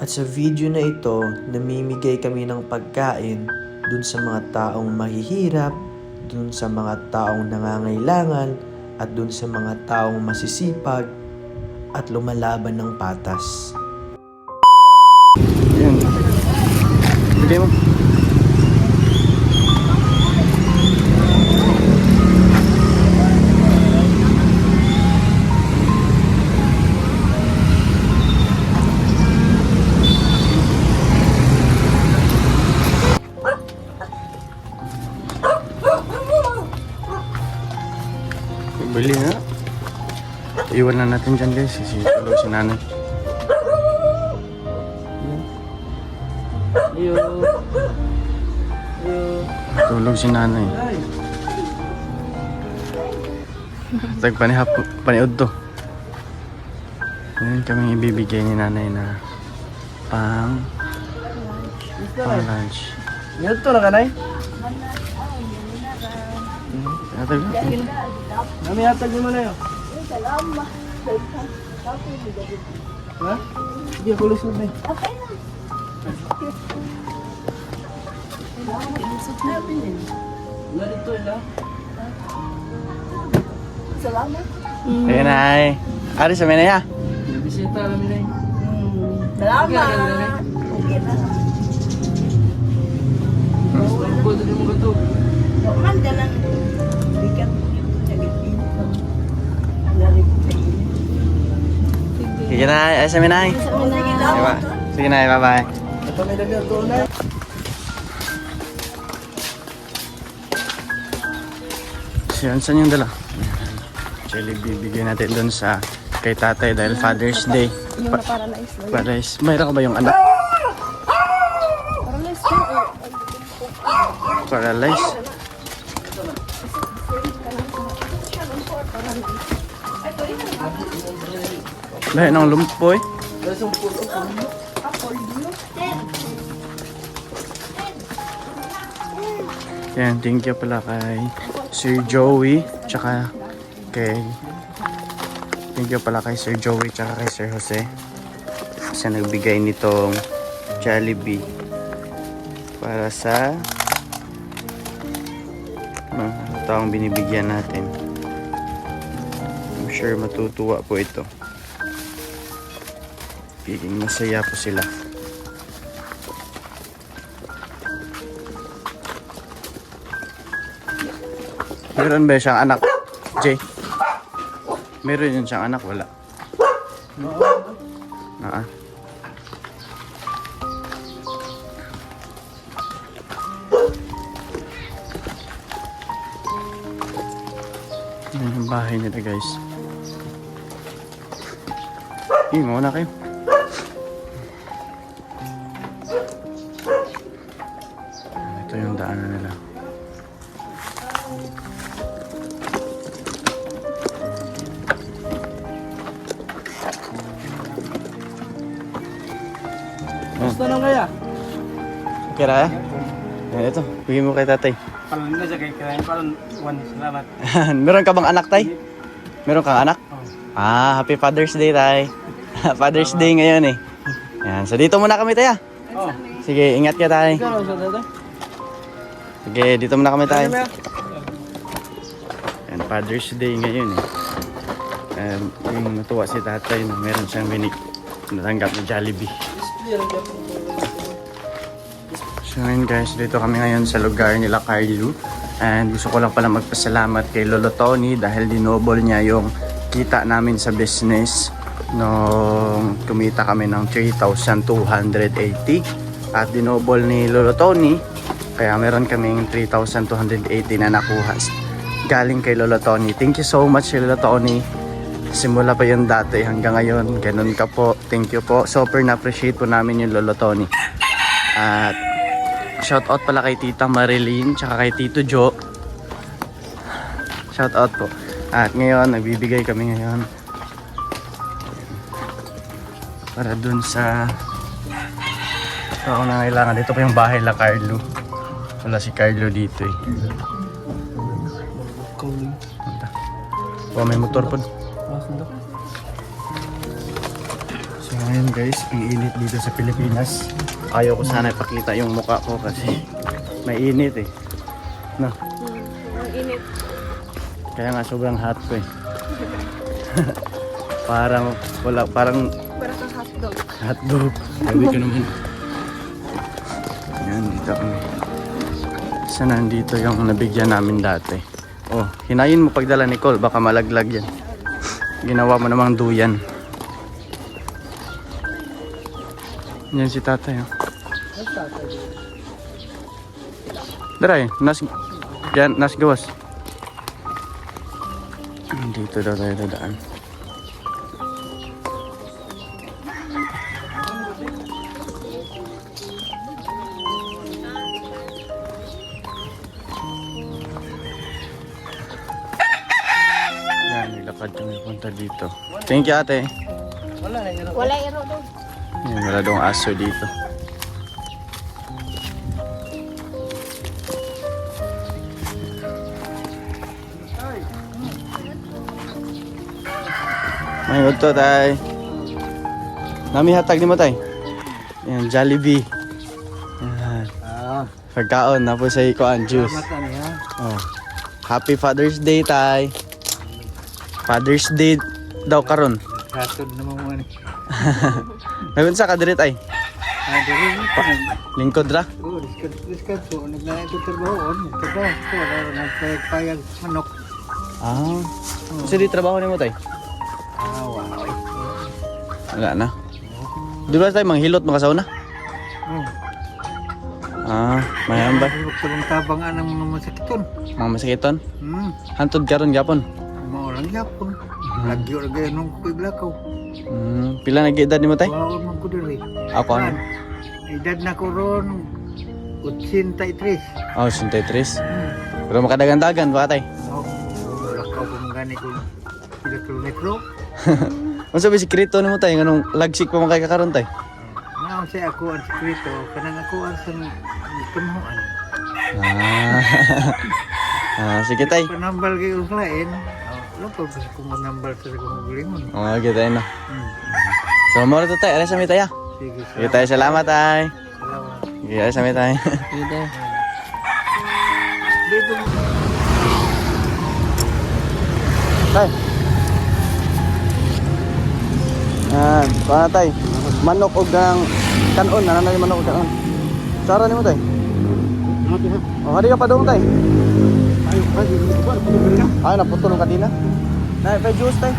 At sa video na ito, namimigay kami ng pagkain dun sa mga taong mahihirap, dun sa mga taong nangangailangan, at dun sa mga taong masisipag at lumalaban ng patas. Ayan. Bigay mo. Bili na. Iwan na natin dyan guys kasi tulog si nanay. Tulog si nanay. Paniod to. Ngayon kami ibibigay ni nanay na pang lunch. Ngayon to na kanay? Atag na. Nami hatag mo na yun. Salamat. Ha? Sige, kulis mo na yun. Okay na. Wala dito lang. Salamat. Ayan ay. Ari sa menaya. Bisita kami na yun. Salamat. Okay na. Ako dito mo gato. Man, dalang bigat mo yung nagiging. Narik sa iyo. Sige na, ay sa menay. Sige daw. Sige na, bye-bye. Ito may dagdag to na. Saan yung dala? Actually, bibigyan natin doon sa kay tatay dahil Father's Day. Yung na-paralyze lang. Paralyze. Mayroon ka ba yung anak? Paralyze ko. Paralyze? Lahat ng lumpoy. Yan, thank you pala kay Sir Joey tsaka kay Sir Joey tsaka kay Sir Jose kasi nagbigay nitong Jollibee para sa mga taong binibigyan natin. I'm sure matutuwa po ito. Piging masaya po sila. Meron ba siyang anak, Jay? Meron yun siyang anak, wala. Yan yung bahay nila guys. Muna kayo. Ito yung daanan nila. Gusto nang kaya? Okay ra eh? Yan, ito. Bigyan mo kay tatay. Parang na siya kay kaya. Parang salamat. Meron ka bang anak, tay? Meron kang anak? Happy Father's Day, tay. Father's Day ngayon eh. Yan. So dito muna kami, tay. Sige, ingat ka, tay. Sige, dito muna kami, tay. Yan, Father's Day ngayon eh. Yung natuwa si tatay na meron siyang natanggap na Jollibee. So yun guys, dito kami ngayon sa lugar nila Carlo. And gusto ko lang pala magpasalamat kay Lolo Tony dahil dinobol niya yung kita namin sa business nung kumita kami ng 3,280 at dinobol ni Lolo Tony kaya meron kaming 3,280 na nakuha galing kay Lolo Tony. Thank you so much Lolo Tony. Simula pa yun dati hanggang ngayon, ganun ka po. Thank you po. Super na-appreciate po namin yung Lolo Tony. At shout out pala kay Tita Marilyn tsaka kay Tito Joe. Shout out po. At ngayon, nagbibigay kami ngayon para dun sa na kailangan. Dito pa yung bahay la Carlo. Wala si Carlo dito eh. May motor po. So Ngayon guys, ang init dito sa Pilipinas. Ayaw ko sana ipakita yung mukha ko kasi may init eh. No? Ang init. Kaya nga sobrang hot ko eh. Parang Para kang hotdog. hotdog. Sabi ko naman. Yan, dito kami. Isa nandito yung nabigyan namin dati. Oh, hinayin mo pagdala ni Cole, baka malaglag yan. Ginawa mo namang duyan. Yan si tatay. Oh. Daray, nas gawas. Dito daw tayo dadaan. Yan, nilakad kami punta dito. Thank you ate. Wala iro doon. Yan, wala daw aso dito. May udto tay. Nami hatag ni mo tay. Yan, Jollibee. Yan. Pagkaon na po sa ikuan juice. Oh. Happy Father's Day tay. Father's Day daw karon. Katod naman mo ni. Ngayon sa kadiri tay. Lingkod ra. Oh, diskat so nagna ito trabaho ko wala nagpayag manok. Ah. Kasi di trabaho ni mo tay. Wow. Wala na. Di ba tayo manghilot makasauna? Oh. Ah, mayroon ba? Tulong tabang anang mga masakiton. Mga masakiton? Hmm. Hantod karon gyapon. Maulang yapon. Lagi ora gay nung kuiglakaw. Pila na edad nimo tay? Wow, man ko diri. Ako ano? Edad na ko ron 83. Oh, 63. Pero makadagan-dagan ba tay? Oh, lakaw ko mangani ko. Pila kilometro. Unsa ba sikreto nimo tay nganong lagsik pa man kay kakaron tay? Naon sa ako ang sekreto kanang ako ang tumuan. Sige tay. Panambal kay uslain. Lupa gusto ko manambal sa kong gulingon. Oh, gitu na. So, mo to tay, alas sa tay. Sige, Sige tay, salamat tay. salamat. Sige, alas sa tay. Dito Tay. Paano tay? Manok og ang kanon, nanay manok og kanon. Sara nimo tay? Oh, hadi ka pa dong tay. ayo pagi dito ba ko Ay, naputol ang kadina. Nay, pa juice tay.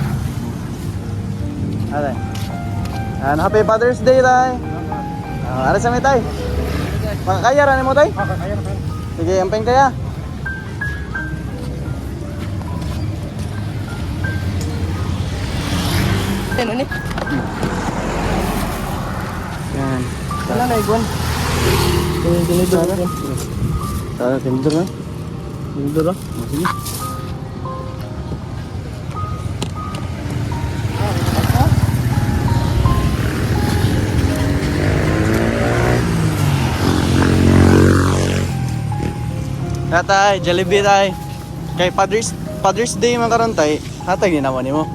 Alay. Happy Father's Day tay. Alas sa tay. Makakaya ra nimo tay? Kaya na. Sige, amping kaya. Ano ni? Yan. Wala na iguan. Dinidor ko. Tara, tinidor na. Dinidor ah. Sige. Tatay, Jollibee tay. Kay Father's Day man karon tay. Hatay ginawa nimo.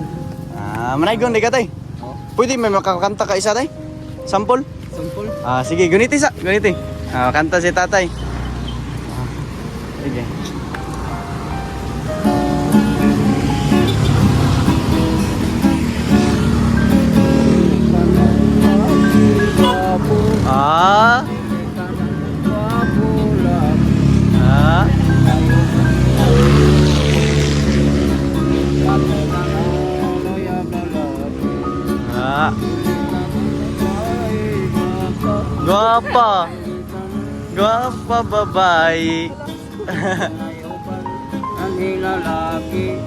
Manaygon di ka tay. Pwede may makakanta ka isa tay? Sample? Sampol. Sige, guniti sa, guniti. Kanta si tatay. Sige. Ah. Ah. Ah. Guwapa. Guwapa babae. Ang ilalaki.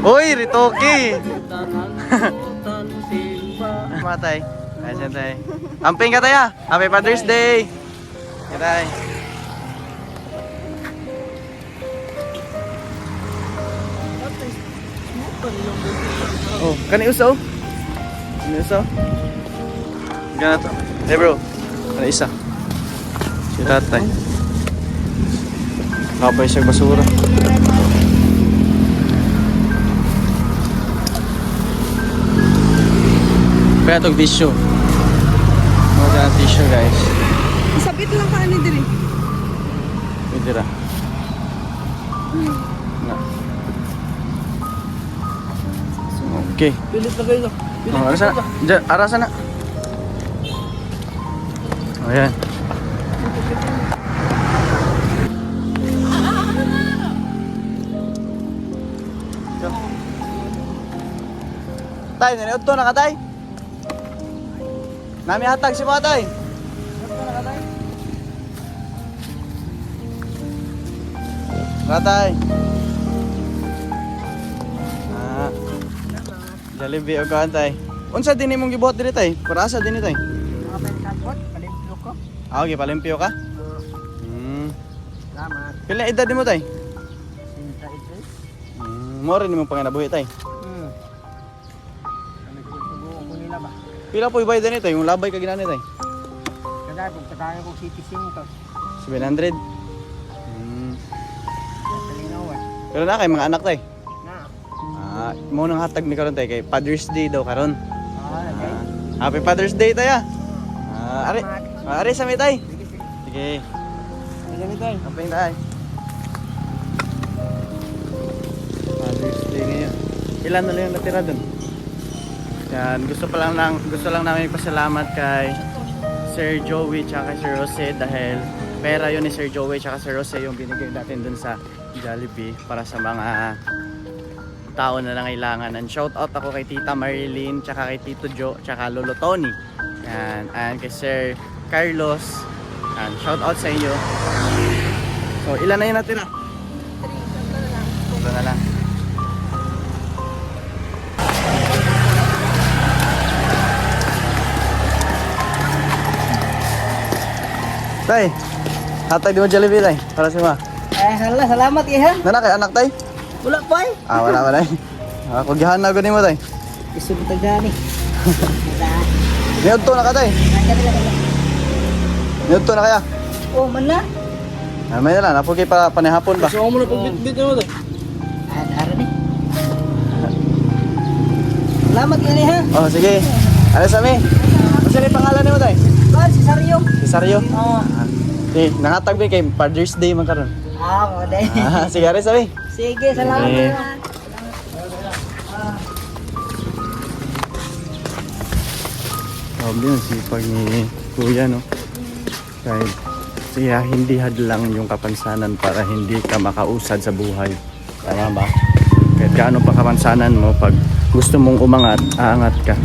Uy, Ritoki. Matay. Ay, tay. Amping ka tayo. Happy Father's Day. Tay. Oh, kani usaw? Kani usaw? Ganito. Hey bro. Kani isa. Si tatay. Kapay siya basura. Kaya itong tissue. Mga tissue guys. Sabit lang ka ni diri. Pwede ra. Na. Okay. Pilit na kayo. Oh, arasa na. Arasa na. Ayan. Tay, naniod to na ka, tay? Nami hatag si mga tay. Ratay. Jollibee o kaantay. Unsa din imong gibuhat diri tay? Parasa din tay. Mga pagkakot, palimpyo ko. Okay, palimpyo ka? Salamat. Pila edad mo tay? Sinta ito. Mo rin imong panginabuhi tay. Nagsusubukan ko nila ba? Pila po ibay din tay? Yung labay ka ginani tay? Kada kung kataya ko City Cinto. 700. Kalinawan. Pero na kay mga anak tay. Na. Mo nang hatag mi karon tay kay Father's Day daw karon. Okay. Happy Father's Day tay. Ari sa mi tay. Sige, sige. Sige. Sige, mi tay. Amping tay. Father's Day ngayon. Ilan na lang yung natira dun? Yan, gusto lang namin ipasalamat kay Sir Joey tsaka Sir Jose dahil pera yun ni Sir Joey tsaka Sir Jose yung binigay natin dun sa Jollibee para sa mga tao na nangailangan. And shout out ako kay Tita Marilyn tsaka kay Tito Joe tsaka Lolo Tony. Yan, and kay Sir Carlos. Yan, shout out sa inyo. So, ilan na yung natira? 3 na lang. Tay, hatag di mo Jollibee tay, para sa mga. Hala, salamat ya. Nana kay anak tay? Wala pa eh. Wala. Ako gihan na gani mo tay. Gusto mo tagani. Niyod to na ka tay. Niyod to na kaya. Oh, man na. May na lang, napo kay para panihapon ba? So mo na pagbitbit mo tayo. Ara ni. Salamat ya ha. Oh, sige. Ano sa mi? Ano yung pangalan mo tay? Ba, si Sario. Si Sario. Oh. Okay, nangatag ba kay Father's Day man karon? Mo dai. Sige, ari sa mi. Sige, salamat. Sige. Sabi yung sipag ni Kuya, no? Kahit siya hindi hadlang yung kapansanan para hindi ka makausad sa buhay. Tama ba? Kahit gaano pa kapansanan mo, pag gusto mong umangat, aangat ka.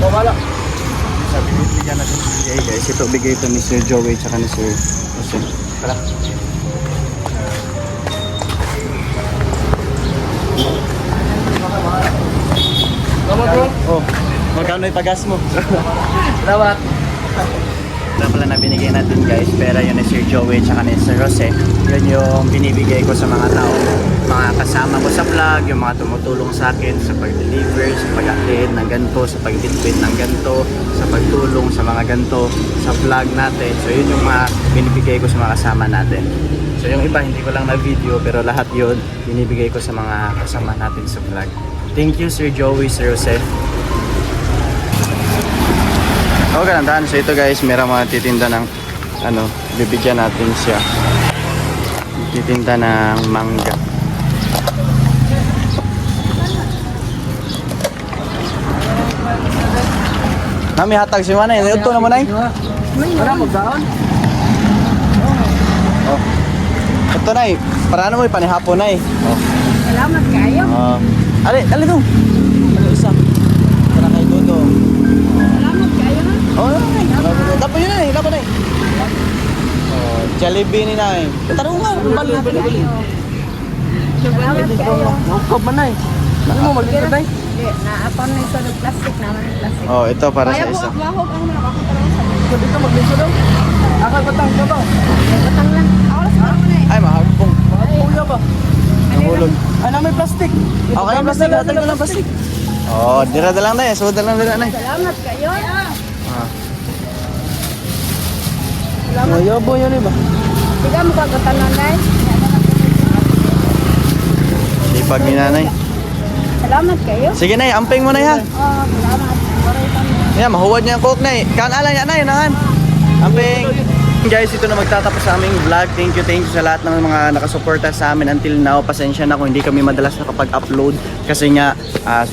Wala. Sabi ko, bigyan natin bigay guys. Ito bigay ito ni Sir Joey tsaka ni Sir Jose. Tara. Salamat bro. Oh, magkano yung pagas mo? Salamat. Ito pala na binigay natin guys. Pera yun ni Sir Joey tsaka ni Sir Jose. Yun yung binibigay ko sa mga tao. Mga kasama ko sa vlog, yung mga tumutulong sa akin sa pag-deliver, sa pag-attend ng ganito, sa pag-bitbit ng ganito, sa pagtulong sa mga ganito, sa vlog natin. So yun yung mga binibigay ko sa mga kasama natin. So yung iba hindi ko lang na video pero lahat yun binibigay ko sa mga kasama natin sa vlog. Thank you Sir Joey, Sir Jose. Okay lang tahan. So ito guys, meron mga titinda ng bibigyan natin siya. Titinda ng mangga. Nami hatag si Manay. Ito naman ay. Wala magdaon. Oh. Ito na para ano mo ipanihapon na Oh. Salamat kayo. Ali to. Ano isa? Para kay Dodo. Salamat kayo ha. Oh, dapat yun na dapat na Oh, Jollibee ni Nay. Tarong nga, bali na bili. Salamat kayo. Huwag man ay. Ano mo magbitbit ay? Naapon na ito ng plastic naman ng plastic. Oh, ito para sa isa. Mahog ang nakakatarong sa mga. Dito magliso daw. Akal batang ko daw. Batang lang. Ako lang sa mga Ay, mahagpong. Kuya ba? Nahulog. Ay na may plastic. Okay, plastic. Hatag na lang plastic. Oh, dira lang na So, dala lang na Salamat kayo. Ayabo yan ba? Tiga mo kagatanan na Libre bag ni nanay. Salamat kayo. Sige nay, amping mo na ha. Oh, salamat. Maray kami. Yan, mahuwad niya ang coke na eh. Kaanalan niya na yun, nahan. Amping. Guys, ito na magtatapos sa aming vlog. Thank you sa lahat ng mga nakasuporta sa amin until now. Pasensya na kung hindi kami madalas nakapag-upload kasi nga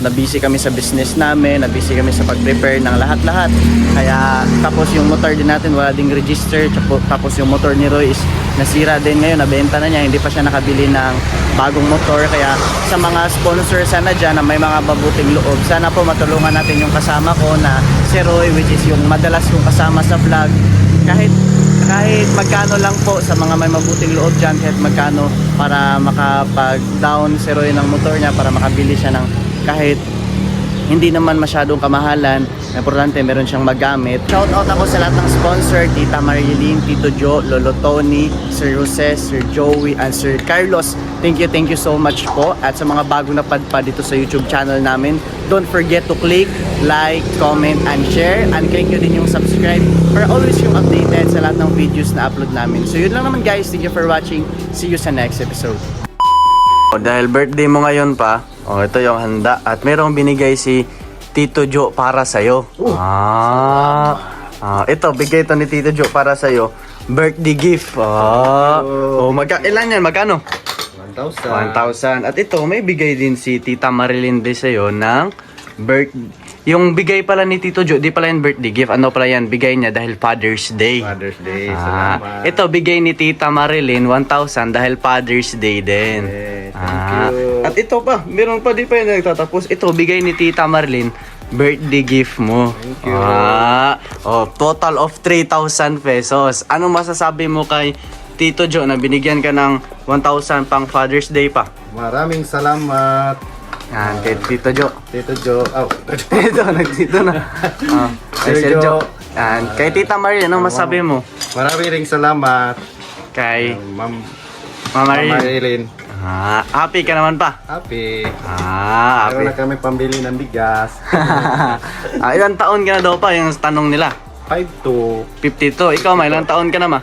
na-busy kami sa business namin, na-busy kami sa pag-prepare ng lahat-lahat. Kaya tapos yung motor din natin wala ding register, tapos yung motor ni Roy is nasira din ngayon, nabenta na niya, hindi pa siya nakabili ng bagong motor. Kaya sa mga sponsor sana dyan na may mga mabuting loob, sana po matulungan natin yung kasama ko na si Roy, which is yung madalas kong kasama sa vlog. Kahit magkano lang po sa mga may mabuting loob dyan, kahit magkano para makapag-down si Roy ng motor niya, para makabili siya ng kahit hindi naman masyadong kamahalan. Importante meron siyang magamit. Shout out ako sa lahat ng sponsor, Tita Marilyn, Tito Jo, Lolo Tony, Sir Jose, Sir Joey, and Sir Carlos. Thank you so much po. At sa mga bagong napadpad dito sa YouTube channel namin, don't forget to click, like, comment, and share. And click nyo din yung subscribe para always yung updated sa lahat ng videos na upload namin. So yun lang naman guys. Thank you for watching. See you sa next episode. Dahil birthday mo ngayon pa, ito yung handa. At mayroong binigay si Tito Jo para sa'yo. Ito, bigay ito ni Tito Jo para sa'yo. Birthday gift. Ilan yan? Magkano? 1,000. At ito, may bigay din si Tita Marilyn de sa'yo ng yung bigay pala ni Tito Jo, di pala yung birthday gift. Ano pala yan? Bigay niya dahil Father's Day. Father's Day, salamat. Ito, bigay ni Tita Marilyn 1,000 dahil Father's Day din. Thank you. At ito pa, meron pa, di pa yung nagtatapos. Ito, bigay ni Tita Marilyn, birthday gift mo. Thank you. Total of 3,000 pesos. Anong masasabi mo kay Tito Jo na binigyan ka ng 1,000 pang Father's Day pa? Maraming salamat. Yan, kay Tito Jo. Tito Jo. Nagtito na. Kay Sir Jo. Yan, kay Tita Marilyn, anong masabi mo? Maraming ring salamat. Kay Ma'am Mama Marilyn. Marilyn. Happy ka naman pa? Happy. Happy. Meron na kami pambili ng bigas. Ilang taon ka na daw pa yung tanong nila? 5 to 52. Ikaw, may ilang taon ka na ma?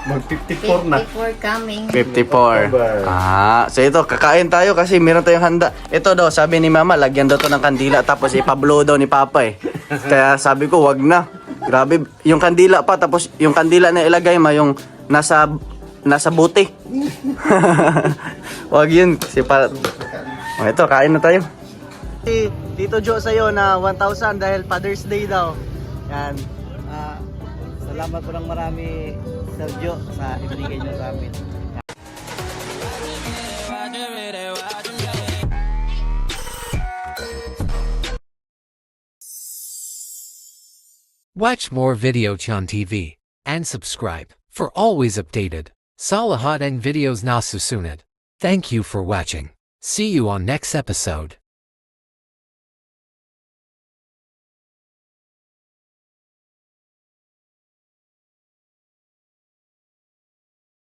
mag-54 na. 54 coming. 54. So ito, kakain tayo kasi meron tayong handa. Ito daw, sabi ni Mama, lagyan daw to ng kandila tapos ipablow daw ni Papa eh. Kaya sabi ko, wag na. Grabe, yung kandila pa tapos yung kandila na ilagay ma yung nasa buti. Wag yun kasi ito, kain na tayo. Tito Jo sa'yo na 1,000 dahil Father's Day daw. Yan. Salamat po ng marami, Sir Jo, sa ibinigay niyo sa amin. Watch more Videochan TV and subscribe for always updated Salahat and videos na susunod. Thank you for watching. See you on next episode.